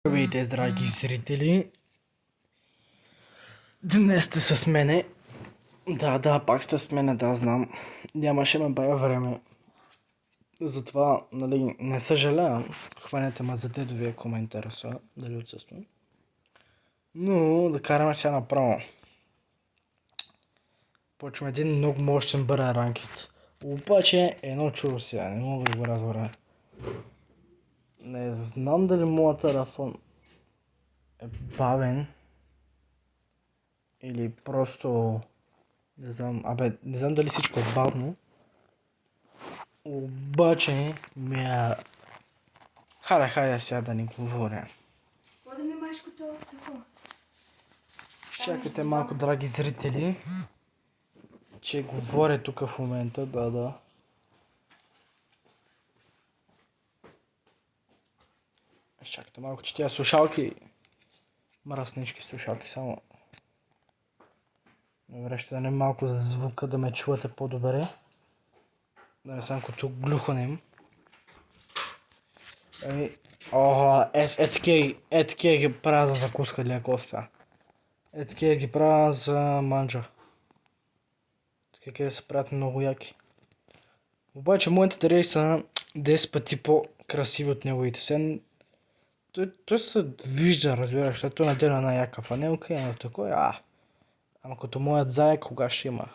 Здравейте, драги зрители! Днес сте с мене. Да, пак сте с мене, да, знам. Нямаше ме бая време. Затова, нали, не съжалявам. Хванете ме за дедовия коментар, дали отсъствам. Но да караме сега направо. Почваме един много мощен бърен ранкет. Обаче едно чудо сега, не мога да го разбера. Не знам дали моят телефон е бавен. Или просто... Не знам, не знам дали всичко е бавно. Обаче Хайде сега да ни говоря. Води ми майшкото тако. Чакайте малко, драги зрители, че говоря тук в момента, да. Чакайте малко, че тя слушалки, мръснички слушалки само. Добре, ще дадем малко за звука да ме чувате по-добре. Да не съм като глухонем. Такива ги правя за закуска для коста. Такива ги правя за манджа. Такива се правят много яки. Обаче моите дарели са 10 пъти по-красиви от неговите. Той се вижда, разбираш, защото надена една яка фанелка и на такова. Ама като моят заек кога ще има?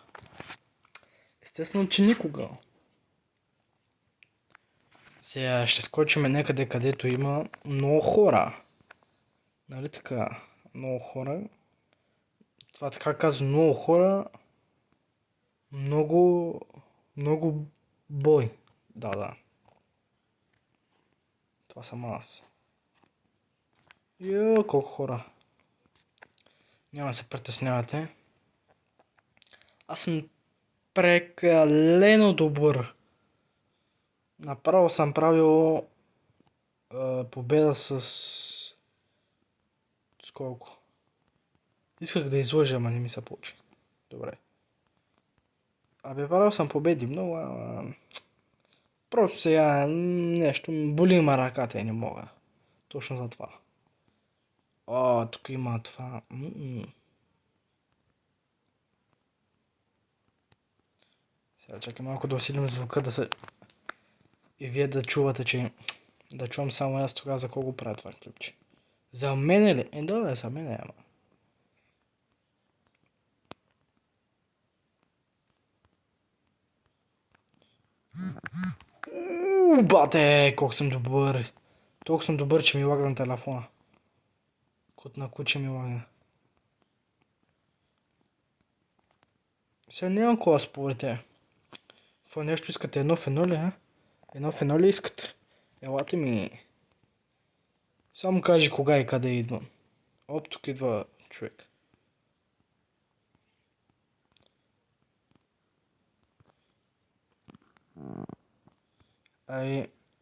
Естествено, че никога. Сега ще скочим някъде, където има много хора. Нали така? Много хора. Това така казва много хора. Много бой. Да. Това съм аз. Колко хора. Няма да се притеснявате. Аз съм прекалено добър. Направо съм правил победа с колко? Исках да излъжа, ама не ми се получи. Добре. Правил съм победи много, просто сега нещо боли ма ръката и не мога. Точно за това. Тук има това. Сега чакай малко да усилим звука да се... И вие да чувате, че... Да чувам само аз тогава за колко правя това клипче. За мене ли? Да, за мене, ама. Бате, колко съм добър. Толкова съм добър, че ми лагна на телефона. Кот на куче ми лагна. Сега нямам кола спорите. Това нещо искате? Едно в едно ли, а? Едно в едно ли искате? Елате ми. Само кажи кога и къде идвам. Тук идва човек.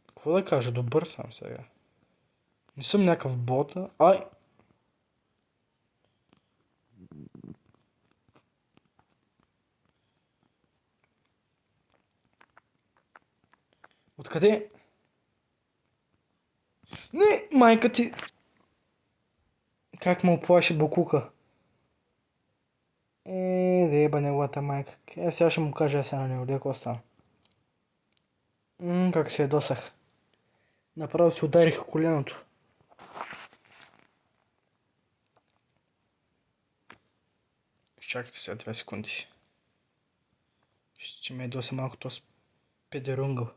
Какво да кажа? Добър съм сега. Не съм някакъв бота. Откъде? Не, майка ти! Как ме оплаши Бокука? Да еба неговата майка. Сега ще му кажа сега на него, леко стана. Как се ядосах. Направо си ударих коленото. Чакайте сега 2 секунди. Ще ме ядоса малко този педерунгъл.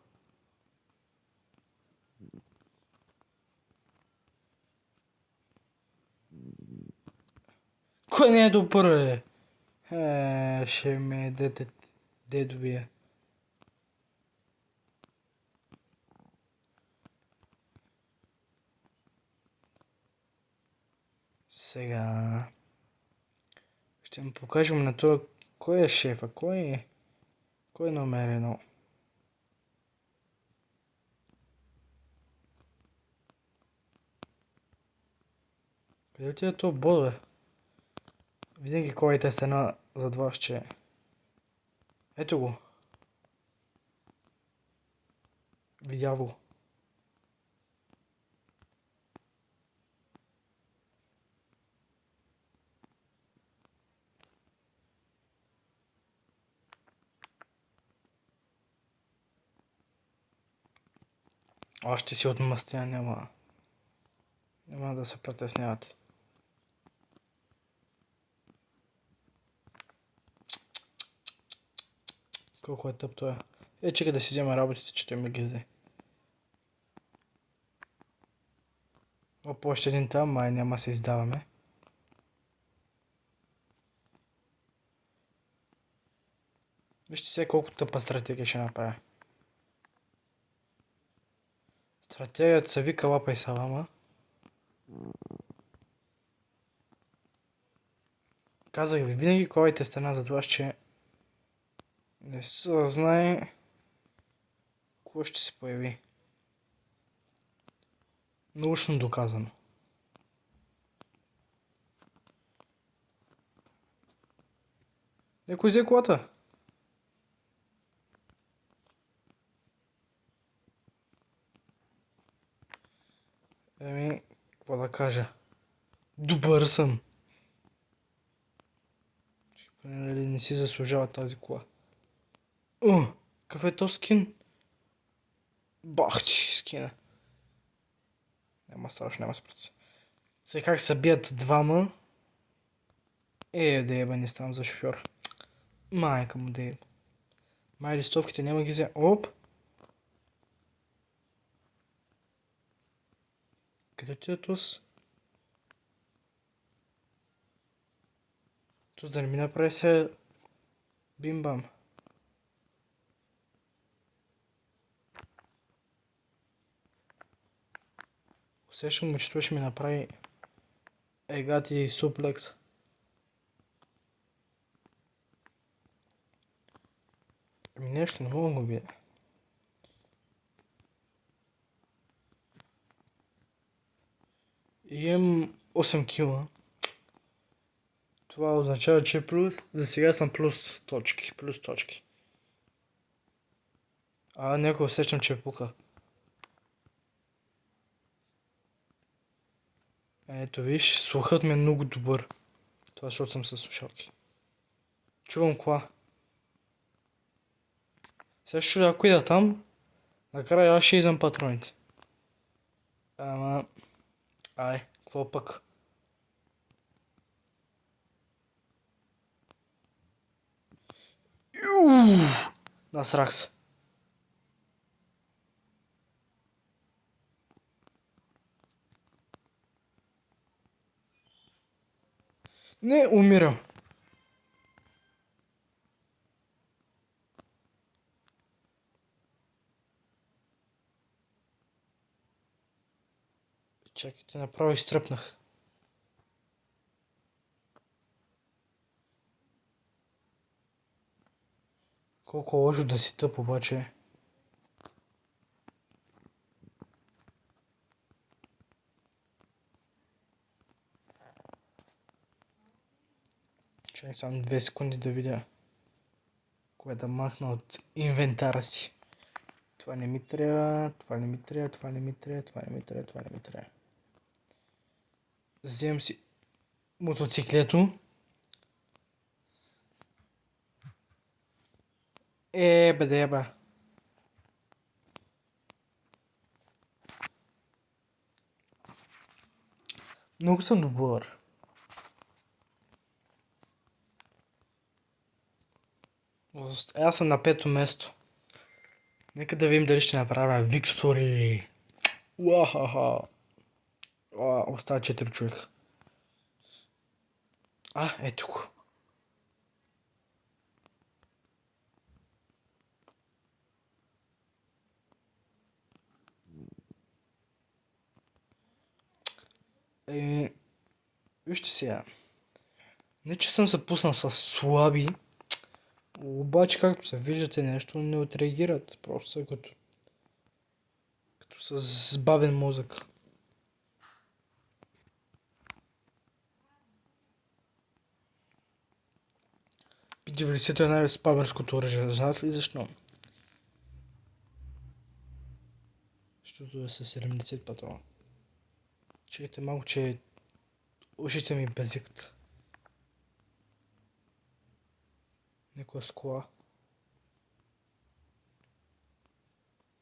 Кой не е добър, бе? Ще ме дедовия. Сега... Ще му покажем на това кой е шефа, кой е номер едно. Къде отида това бот, бе? Винаги ковайте с една зад вас, че... Ето го. Видя го. Аз ще си отмъстя, няма да се притеснявате. Колко е тъп той. Чекай да си взема работите, че той ме ги взе. Оп, още един там, май няма се издаваме. Вижте сега колко тъпа стратегия ще направя. Стратегията се вика лапа и салама. Казах ви, винаги ковайте страна за това, че не се знае кое ще се появи. Научно доказано. Некой взе колата. Какво да кажа? Добър съм. Нали не си заслужава тази кола. Какъв е то скин? Бах ти скина. Няма страшно, няма спрец. Сега как се бият двама? Да еба, не ставам за шофьор. Майка му да еба. Май листовките няма ги взе. Оп! Къде ти е туз? Туз да не ми направи се бим-бам. Усещам му, че това ще ми направи егати суплекс. Нещо не мога да го видя. Имам 8 кила. Това означава, че плюс. За сега съм плюс точки. Плюс точки. Някой усещам, че пука. Ето виж, слухът ми е много добър. Това защото съм със слушалки. Чувам кола. Сега ще чудя, ако ида там, накрая аз ще изам патроните. Какво пък? Насрах се. Не, умирам. Чакайте, направо изтръпнах. Колко лошо да си тъп обаче. Чакай само 2 секунди да видя. Кое да махна от инвентара си. Това не ми трябва, това не ми трябва, това не ми трябва, това не ми трябва, това не ми трябва. Вземам си мотоциклето. Бе. Много съм добър. Аз съм на 5-то место. Нека да видим дали ще направя виктори. Уахаха. Остава 4 човека. Ето го. Вижте сега. Не, че съм се пуснал с слаби. Обаче, както се виждате, нещо не отреагират. Просто са като с бавен мозък. P90 е най-спамерското оръжие. Знаете ли защо? Защото е с 70 патрона. Чекайте малко, че ушите ми безикат. Някоя с кола.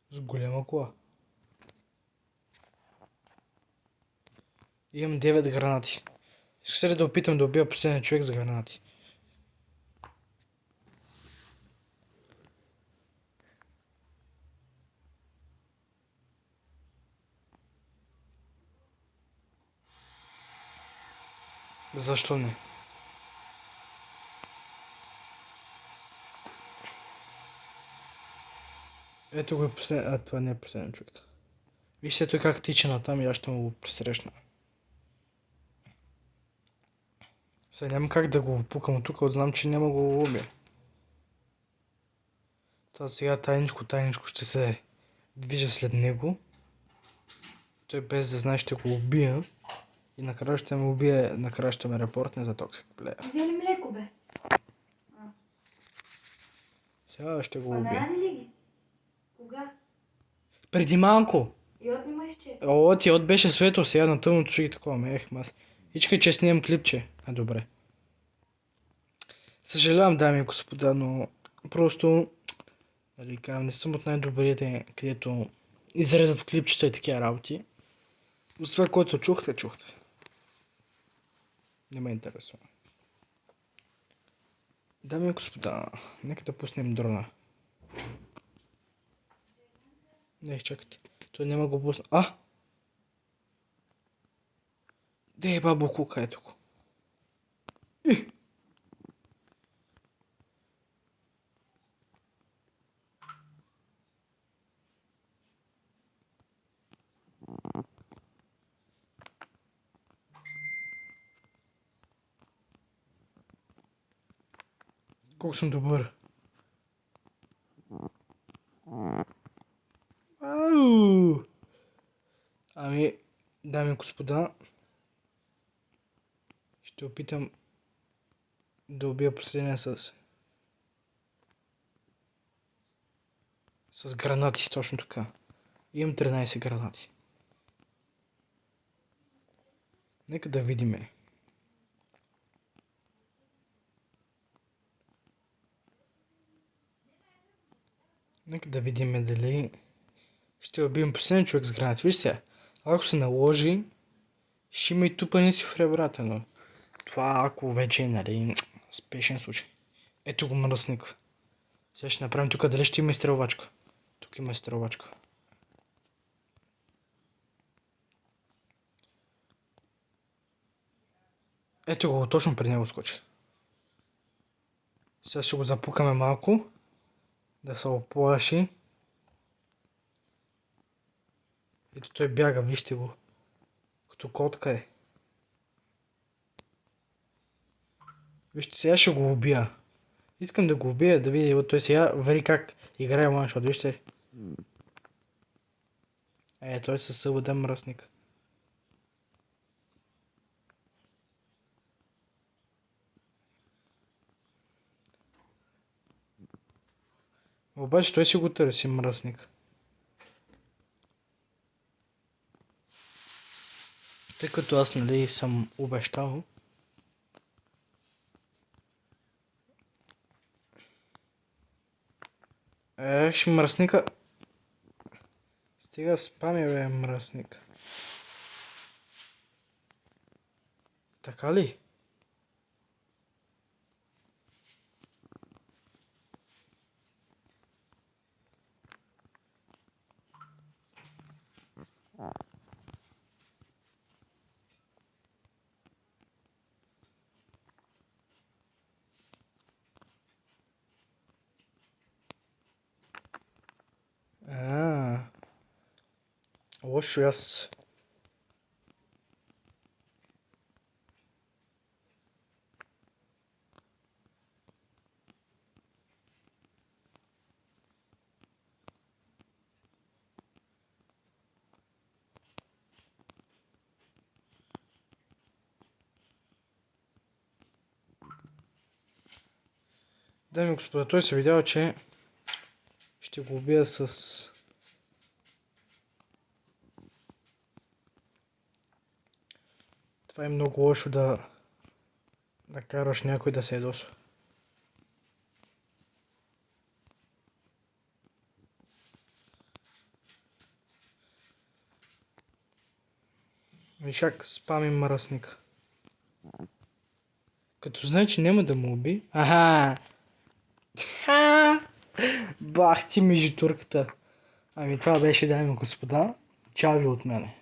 С голяма кола. Имам 9 гранати. Искаш ли да опитам да убия последния човек с гранати? Защо не? Ето го е последния... А, това не е последния човек. Вижте той как тича натам и аз ще му го пресрещна. Сега няма как да го пукам от тук, знам, че няма го убия. Това сега тайничко ще се движа след него. Той без да знае ще го убия. И накрая ще ме убие, накрая ще ме репортне за токсик плеер. Взели млеко, бе? Сега ще го убия. Банани ли ги? Кога? Преди малко! И отни ма изче. О, ти от беше светло, сега на тъмното ще ги такова. Ех, мас. Ичкай, че снимам клипче. А, добре. Съжалявам, дами и господа, но просто, нали, казвам, не съм от най-добрите, където изрезат в клипчета и такива работи. За това, което чухте. Не ме интересува. Дами и господа, нека да пуснем дрона. Не, чакайте. Той няма го пусна. А! Де е бабо кука, ето го. Колко съм добър. Ау! Ами, дами и господа, ще опитам да убия последния с гранати, точно така. Имам 13 гранати. Нека да видиме. Нека да видим дали ще убием последния човек с гранати. Виж сега, ако се наложи, ще има и тупаници в ребрата, но това ако вече е, нали, спешен случай. Ето го мръсник. Сега ще направим тук дали ще има изстрелвачка. Тук има изстрелвачка. Ето го, точно пред него скочи. Сега ще го запукаме малко. Да се оплаши. Ето той бяга, вижте го. Като котка е. Вижте, сега ще го убия. Искам да го убия, да видя той сега вери как играе маншот, вижте. Той със съвъден мръсник. Обаче той си го търси мръсник. Тъй като аз, нали, съм обещал. Мръсника. Стига спами, бе, мръсник. Така ли? Лошо аз. Дами и господа, той се видява, че ще го убия с... Това е много лошо да караш някой да се ядосва. Виж как спами мръсник. Като знае, че няма да му уби. Аха! Ха! Бах ти между турката. Ами това беше, дами и господа. Чао ви от мене.